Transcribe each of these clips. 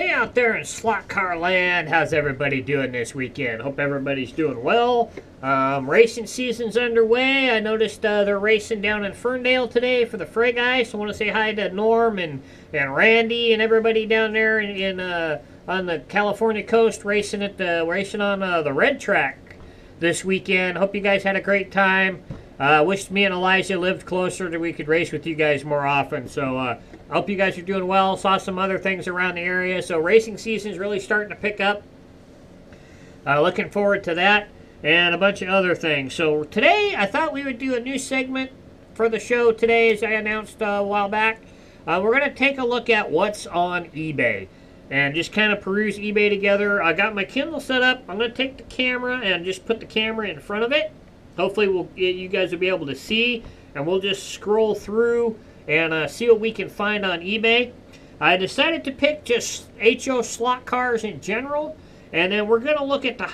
Hey out there in slot car land, how's everybody doing this weekend? Hope everybody's doing well. Racing season's underway. I noticed they're racing down in Ferndale today for the Fray guys. So I want to say hi to Norm and Randy and everybody down there on the California coast racing on the red track this weekend. Hope you guys had a great time. Wish me and Elijah lived closer so we could race with you guys more often. So I hope you guys are doing well. Saw some other things around the area. So racing season is really starting to pick up. Looking forward to that and a bunch of other things. So today I thought we would do a new segment for the show today, as I announced a while back. We're going to take a look at what's on eBay and just kind of peruse eBay together. I got my Kindle set up. I'm going to take the camera and just put the camera in front of it. Hopefully you guys will be able to see, and we'll just scroll through and see what we can find on eBay. I decided to pick just HO slot cars in general, and then we're going to look at the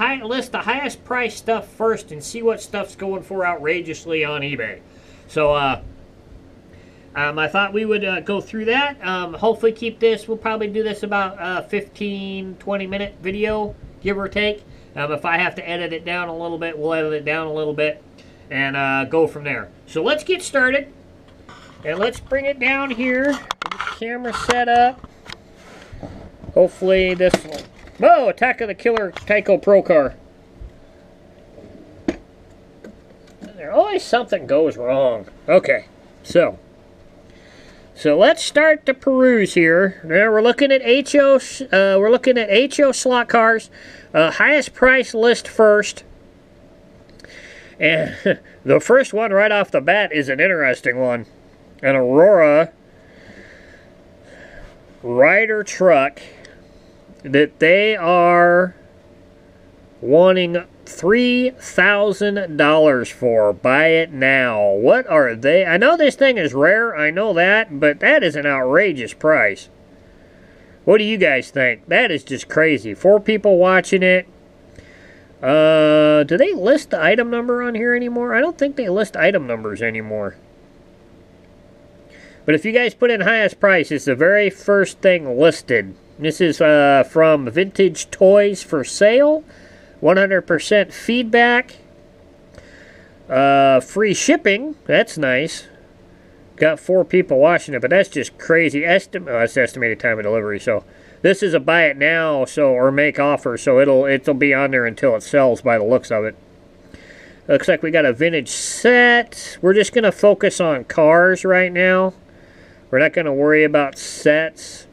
the highest price stuff first and see what stuff's going for outrageously on eBay. So I thought we would go through that. Hopefully keep this, we'll probably do this about 15-20 minute video, give or take. If I have to edit it down a little bit, we'll edit it down a little bit and go from there. So let's get started. And let's bring it down here. Get the camera set up. Hopefully this will... Whoa! Attack of the Killer Tyco Pro Car. There always something goes wrong. Okay, so let's start the peruse here. Now we're looking at HO. We're looking at HO slot cars. Highest price list first. And the first one right off the bat is an interesting one. An Aurora Ryder truck that they are wanting $3,000 for. Buy it now. What are they? I know this thing is rare, I know that, but that is an outrageous price. What do you guys think? That is just crazy. 4 people watching it. Do they list the item number on here anymore? I don't think they list item numbers anymore. But if you guys put in highest price, it's the very first thing listed. This is from Vintage Toys for Sale. 100% feedback. Free shipping. That's nice. Got 4 people watching it, but that's just crazy. That's estimated time of delivery. So this is a buy it now, or make offer. So it'll be on there until it sells by the looks of it. Looks like we got a vintage set. We're just gonna focus on cars right now. We're not going to worry about sets.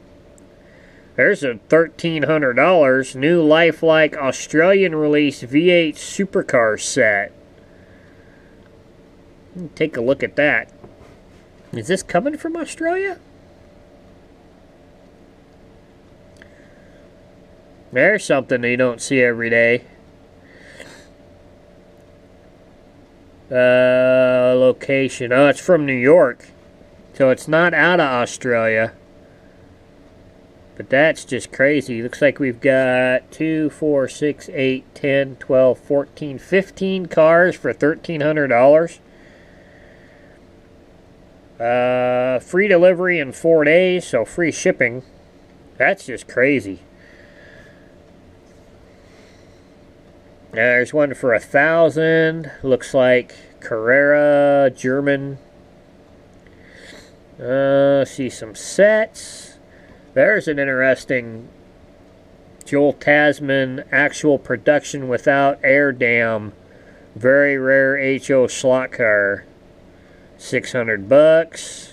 There's a $1,300 new lifelike Australian release V8 supercar set. Take a look at that. Is this coming from Australia? There's something you don't see every day. Location. Oh, it's from New York. So it's not out of Australia. But that's just crazy. Looks like we've got 2, 4, 6, 8, 10, 12, 14, 15 cars for $1,300. Free delivery in 4 days, so free shipping. That's just crazy. There's one for $1,000. Looks like Carrera, German. See some sets. There's an interesting Joel Tasman actual production without air dam. Very rare HO slot car. $600.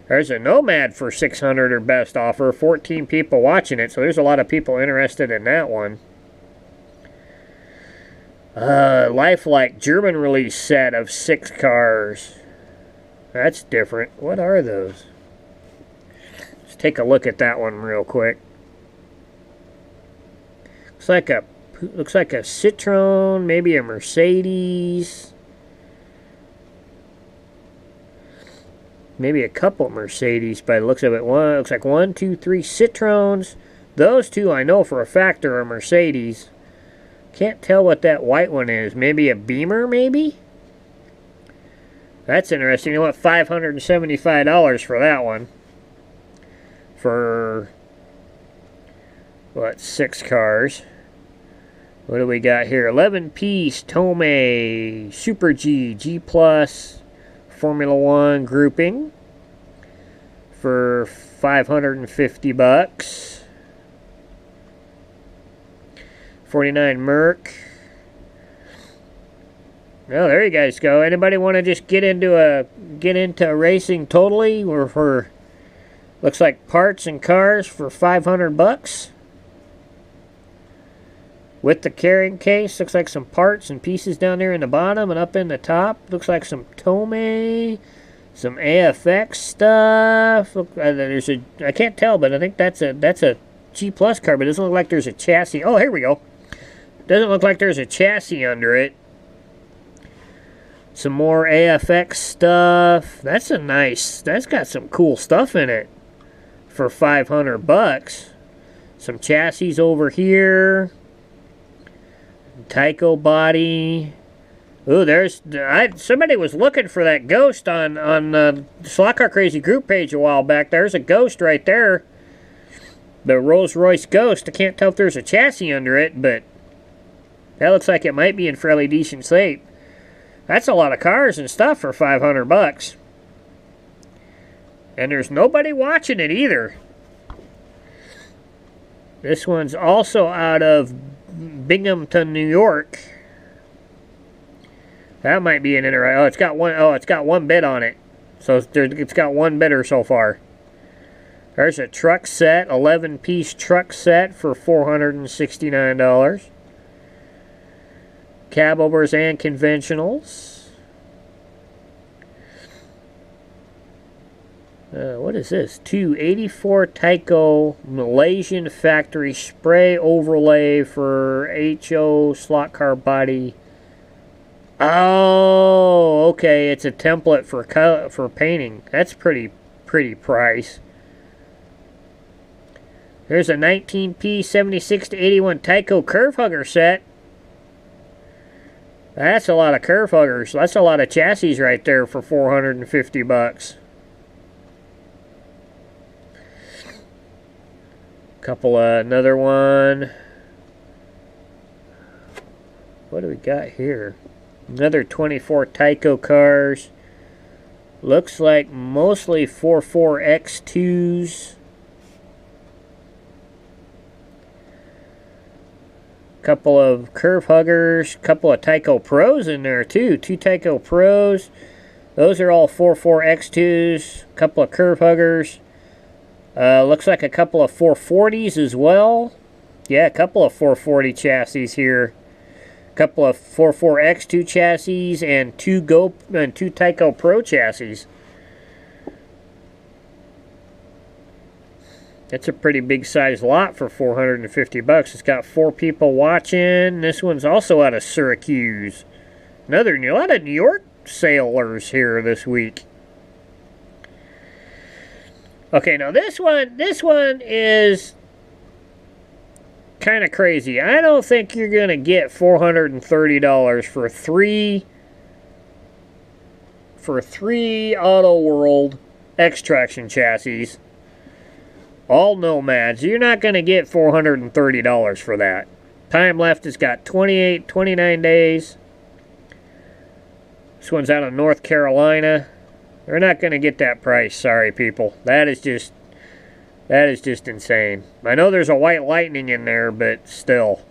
There's a Nomad for $600 or best offer. 14 people watching it, so there's a lot of people interested in that one. Lifelike German release set of 6 cars. That's different. What are those? Let's take a look at that one real quick. Looks like a Citroen, maybe a Mercedes. Maybe a couple Mercedes by the looks of it. Looks like 1, 2, 3 Citroens. Those 2 I know for a fact are a Mercedes. Can't tell what that white one is. Maybe a Beamer, maybe? That's interesting. You know what? $575 for that one. For what, 6 cars. What do we got here? 11-piece Tomei Super G G Plus Formula One grouping for $550. 49 Merc. Well, there you guys go. Anybody want to just get into racing totally, or for looks like parts and cars for $500 with the carrying case? Looks like some parts and pieces down there in the bottom and up in the top. Looks like some Tomei, some AFX stuff. Look, I can't tell, but I think that's a G Plus car, but it doesn't look like there's a chassis. Oh, here we go. Doesn't look like there's a chassis under it. Some more AFX stuff. That's got some cool stuff in it for $500. Some chassis over here. Tyco body. Ooh, somebody was looking for that Ghost on the Slot Car Crazy group page a while back. There's a Ghost right there. The Rolls-Royce Ghost. I can't tell if there's a chassis under it, but that looks like it might be in fairly decent shape. That's a lot of cars and stuff for $500. And there's nobody watching it either. This one's also out of Binghamton, New York. That might be an interesting. It's got one bid on it. So it's got one bidder so far. There's a truck set, 11-piece truck set for $469. Cab overs and conventionals. What is this? 284 Tyco Malaysian factory spray overlay for HO slot car body. Oh, okay. It's a template for painting. That's pretty price. Here's a 19P 76 to 81 Tyco curve hugger set. That's a lot of curve huggers. That's a lot of chassis right there for $450. Another one. What do we got here? Another 24 Tyco cars. Looks like mostly 44X2s. Couple of curve huggers, couple of Tyco Pros in there too. 2 Tyco Pros. Those are all 44X2s. Couple of curve huggers. Looks like a couple of 440s as well. Yeah, a couple of 440 chassis here. Couple of 44X2 chassis and two Tyco Pro chassis. That's a pretty big size lot for $450. It's got 4 people watching. This one's also out of Syracuse. A lot of New York sailors here this week. Okay, now this one is kind of crazy. I don't think you're going to get $430 for three Auto World X-Traction chassis. All Nomads. You're not going to get $430 for that. Time left has got 29 days. This one's out of North Carolina. They're not going to get that price. Sorry, people. That is just insane. I know there's a White Lightning in there, but still.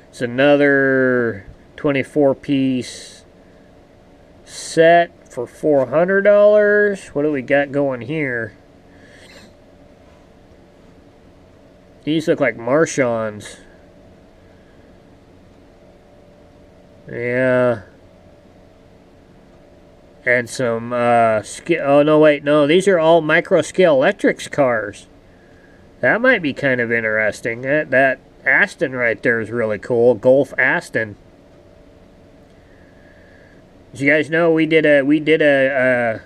It's another 24-piece set for $400. What do we got going here? These look like Marchons. Yeah. And some, oh, no, wait, no. These are all micro-scale electrics cars. That might be kind of interesting. That Aston right there is really cool. Golf Aston. As you guys know, we did a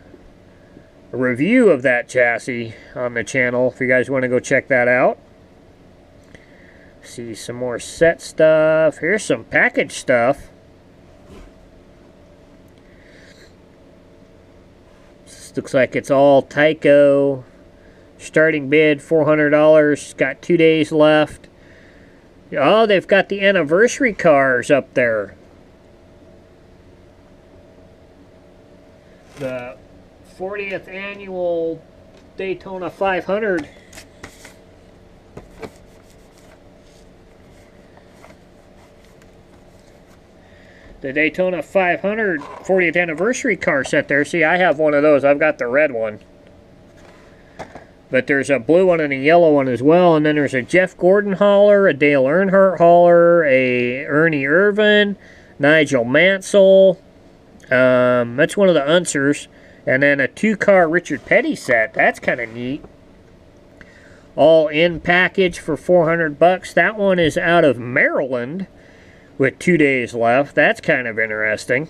review of that chassis on the channel. If you guys want to go check that out. See some more set stuff. Here's some package stuff. This looks like it's all Tyco Starting bid $400. Got 2 days left. Oh, they've got the anniversary cars up there. The 40th annual Daytona 500. The Daytona 500 40th anniversary car set there. See, I have one of those. I've got the red one. But there's a blue one and a yellow one as well. And then there's a Jeff Gordon hauler, a Dale Earnhardt hauler, a Ernie Irvan, Nigel Mansell. That's one of the Unsers. And then a 2-car Richard Petty set. That's kind of neat. All in package for $400. That one is out of Maryland with 2 days left. That's kind of interesting.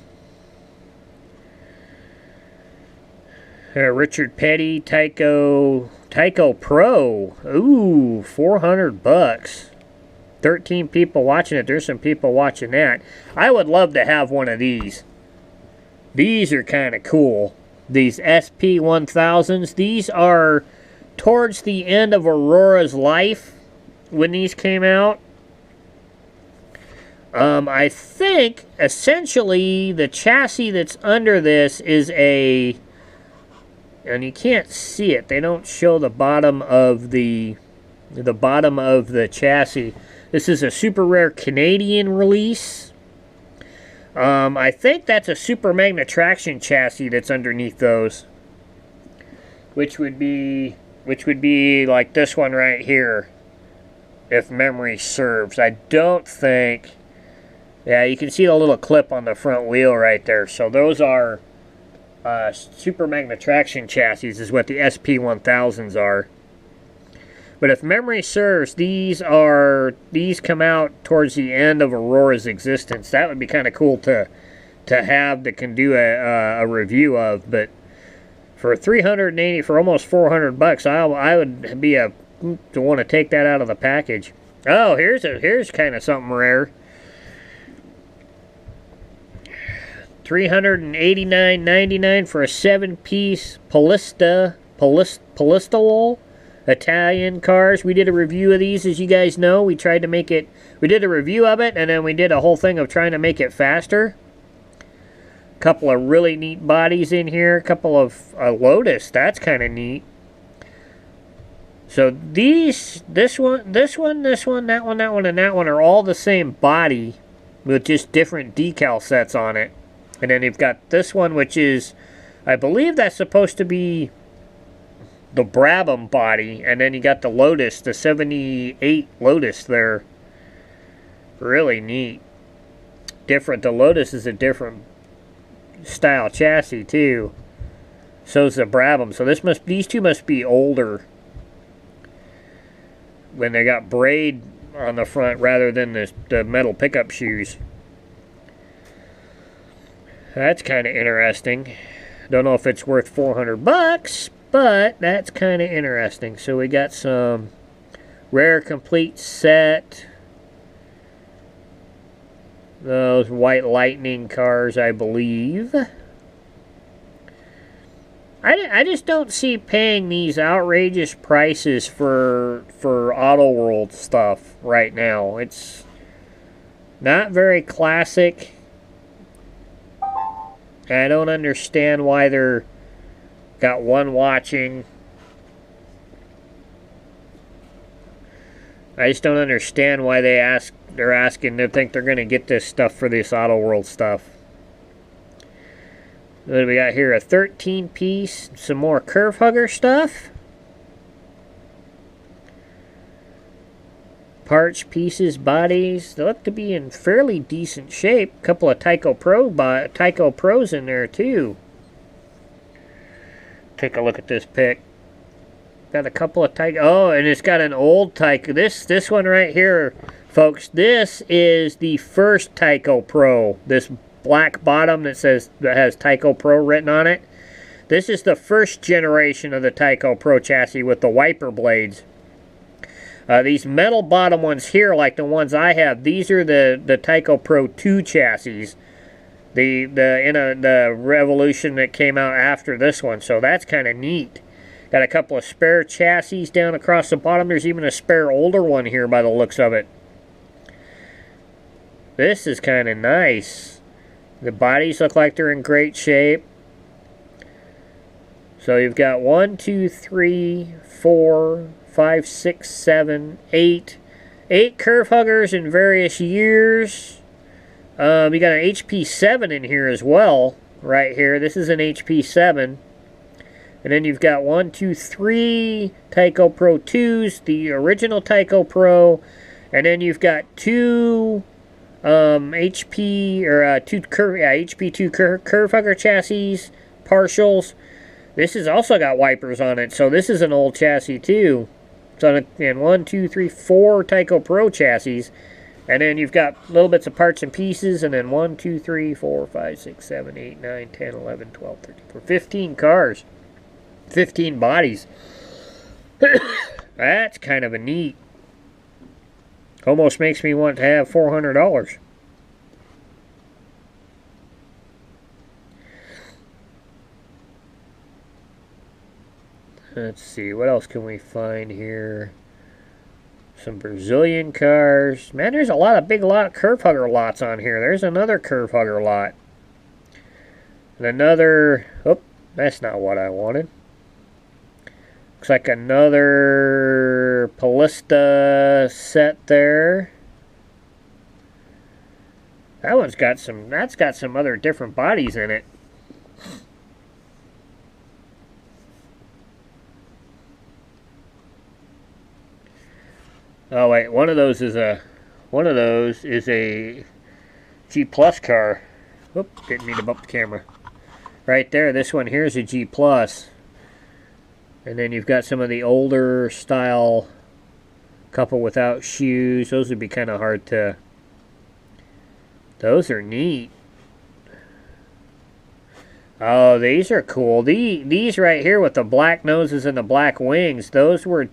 Richard Petty, Tyco Pro. Ooh, $400. 13 people watching it. There's some people watching that. I would love to have one of these. These are kind of cool. These SP1000s. These are towards the end of Aurora's life when these came out. I think essentially the chassis that's under this is a, and you can't see it. They don't show the bottom of the bottom of the chassis. This is a super rare Canadian release. I think that's a Super Magna traction chassis that's underneath those, which would be like this one right here, if memory serves. I don't think. Yeah, you can see the little clip on the front wheel right there. So those are Super Magna traction chassis is what the SP1000s are. But if memory serves, these come out towards the end of Aurora's existence. That would be kind of cool to have that can do a review of. But for $380, for almost $400, I would be to want to take that out of the package. Oh, here's kind of something rare. $389.99 for a 7-piece Polystolol Italian cars. We did a review of these, as you guys know. We tried to make it. We did a review of it, and then we did a whole thing of trying to make it faster. A couple of really neat bodies in here. A couple of Lotus. That's kind of neat. So this one, that one, and that one are all the same body with just different decal sets on it. And then you've got this one, which is, I believe that's supposed to be the Brabham body. And then you got the Lotus, the 78 Lotus there. Really neat. Different. The Lotus is a different style chassis too. So is the Brabham. So these two must be older, when they got braid on the front rather than the metal pickup shoes. That's kind of interesting. Don't know if it's worth $400, but that's kind of interesting. So we got some rare complete set. Those White Lightning cars, I believe. I just don't see paying these outrageous prices for Auto World stuff right now. It's not very classic. I don't understand why they're got one watching. I just don't understand why they're asking. They think they're going to get this stuff for this Auto World stuff. What do we got here? A 13-piece, some more Curve Hugger stuff. Parts, pieces, bodies. They look to be in fairly decent shape. A couple of Tyco Pros in there too. Take a look at this pic. Got a couple of Tyco. Oh, and it's got an old Tyco. This one right here, folks. This is the first Tyco Pro. This black bottom that has Tyco Pro written on it. This is the first generation of the Tyco Pro chassis with the wiper blades. These metal bottom ones here, like the ones I have, these are the Tyco Pro 2 chassis. The Revolution that came out after this one. So that's kind of neat. Got a couple of spare chassis down across the bottom. There's even a spare older one here by the looks of it. This is kind of nice. The bodies look like they're in great shape. So you've got 1, 2, 3, 4, 5, 6, 7, 8. 8 curve huggers in various years. You got an HP7 in here as well. Right here. This is an HP7. And then you've got 1, 2, 3 Tyco Pro 2s, the original Tyco Pro, and then you've got 2 HP or 2 curve, HP2 curve hugger chassis partials. This has also got wipers on it, so this is an old chassis too. So and 1, 2, 3, 4 Tyco Pro chassis, and then you've got little bits of parts and pieces, and then 1, 2, 3, 4, 5, 6, 7, 8, 9, 10, 11, 12, 13, 14, 15 cars. 15 bodies. That's kind of a neat. Almost makes me want to have $400. Let's see, what else can we find here? Some Brazilian cars. Man, there's a lot of curve hugger lots on here. There's another curve hugger lot. And another, oh, that's not what I wanted. Looks like another Palista set there. That's got some other different bodies in it. Oh wait, one of those is a G Plus car. Oop, didn't mean to bump the camera. Right there, this one here is a G Plus. And then you've got some of the older style couple without shoes. Those would be kind of hard to... Those are neat. Oh, these are cool. These right here with the black noses and the black wings, those were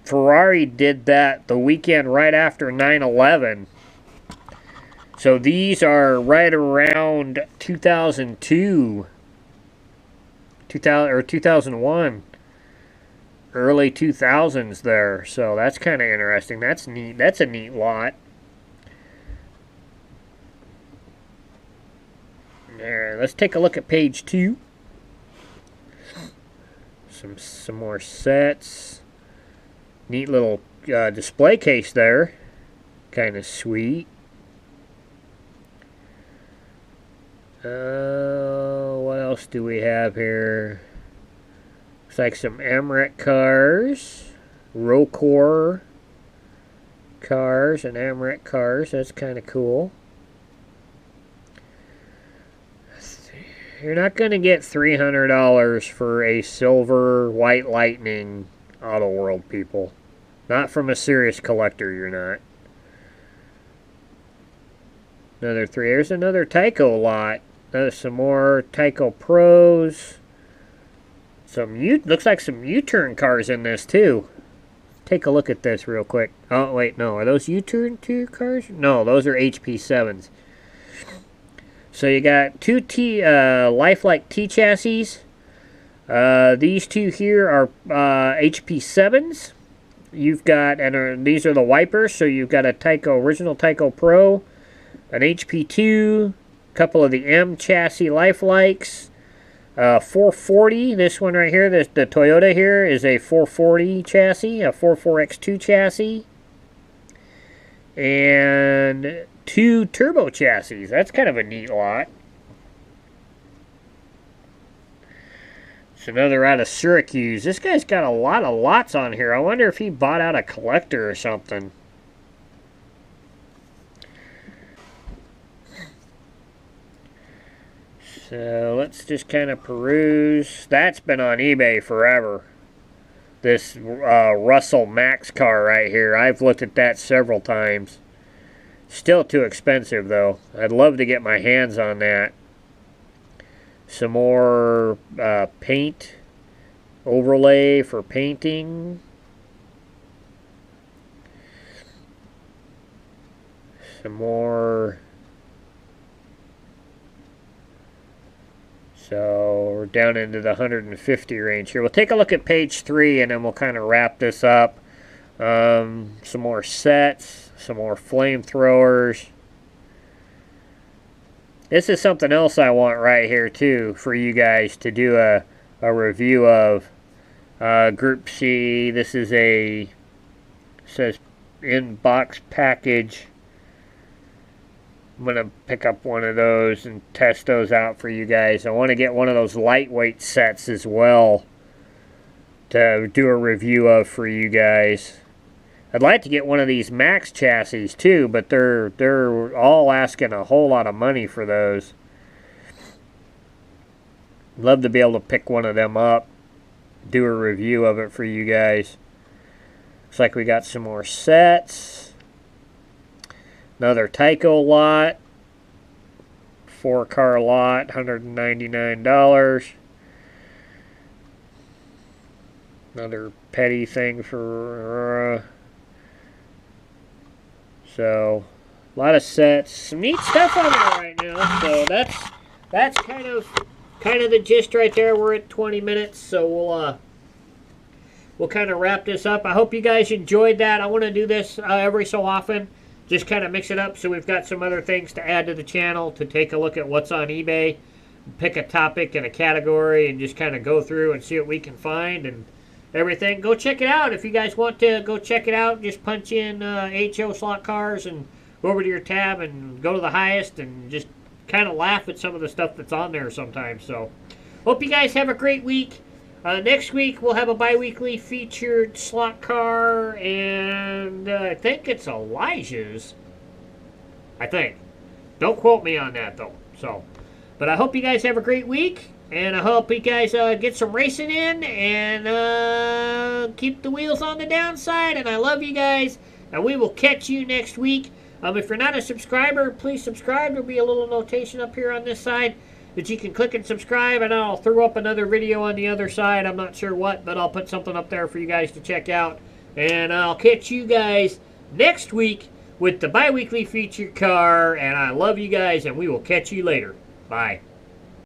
Ferrari did that the weekend right after 9/11. So these are right around 2002. 2000 or 2001, early 2000s there. So that's kind of interesting. That's neat. That's a neat lot. There. Let's take a look at page 2. Some more sets. Neat little display case there. Kind of sweet. What else do we have here? Looks like some Amrec cars, Rocor cars, and Amrec cars. That's kind of cool. You're not going to get $300 for a silver White Lightning Auto World, people. Not from a serious collector, you're not. Another 3. There's another Tyco lot. Some more Tyco Pros. Looks like some U-turn cars in this too. Take a look at this real quick. Oh wait, no, are those U-turn 2 cars? No, those are HP7s. So you got 2 lifelike T chassis. These 2 here are HP7s. You've got, and these are the wipers. So you've got a original Tyco Pro, an HP2. Couple of the M chassis lifelikes, 440. This one right here, the Toyota here is a 440 chassis, a 44X2 chassis, and 2 turbo chassis. That's kind of a neat lot. It's another out of Syracuse. This guy's got a lot of lots on here. I wonder if he bought out a collector or something. So let's just kind of peruse. That's been on eBay forever. This Russell Max car right here. I've looked at that several times. Still too expensive though. I'd love to get my hands on that. Some more paint overlay for painting. Some more So we're down into the 150 range here. We'll take a look at page 3 and then we'll kind of wrap this up. Some more sets, some more flamethrowers. This is something else I want right here too for you guys to do a review of. Group C, this is says in box package. I'm going to pick up one of those and test those out for you guys. I want to get one of those lightweight sets as well to do a review of for you guys. I'd like to get one of these Max chassis too, but they're all asking a whole lot of money for those. Love to be able to pick one of them up, do a review of it for you guys. Looks like we got some more sets. Another Tyco lot, 4-car lot, $199. Another petty thing for, so a lot of sets, some neat stuff on there right now. So that's kind of the gist right there. We're at 20 minutes, so we'll kind of wrap this up. I hope you guys enjoyed that. I want to do this every so often. Just kind of mix it up so we've got some other things to add to the channel, to take a look at what's on eBay, pick a topic and a category, and just kind of go through and see what we can find and everything. Go check it out. If you guys want to go check it out, just punch in HO slot cars and go over to your tab and go to the highest and just kind of laugh at some of the stuff that's on there sometimes. So hope you guys have a great week. Next week, we'll have a bi-weekly featured slot car, and I think it's Elijah's. I think. Don't quote me on that, though. So, but I hope you guys have a great week, and I hope you guys get some racing in, and keep the wheels on the downside, and I love you guys, and we will catch you next week. If you're not a subscriber, please subscribe. There'll be a little notation up here on this side that you can click and subscribe, and I'll throw up another video on the other side. I'm not sure what, but I'll put something up there for you guys to check out. And I'll catch you guys next week with the bi-weekly featured car, and I love you guys, and we will catch you later. Bye.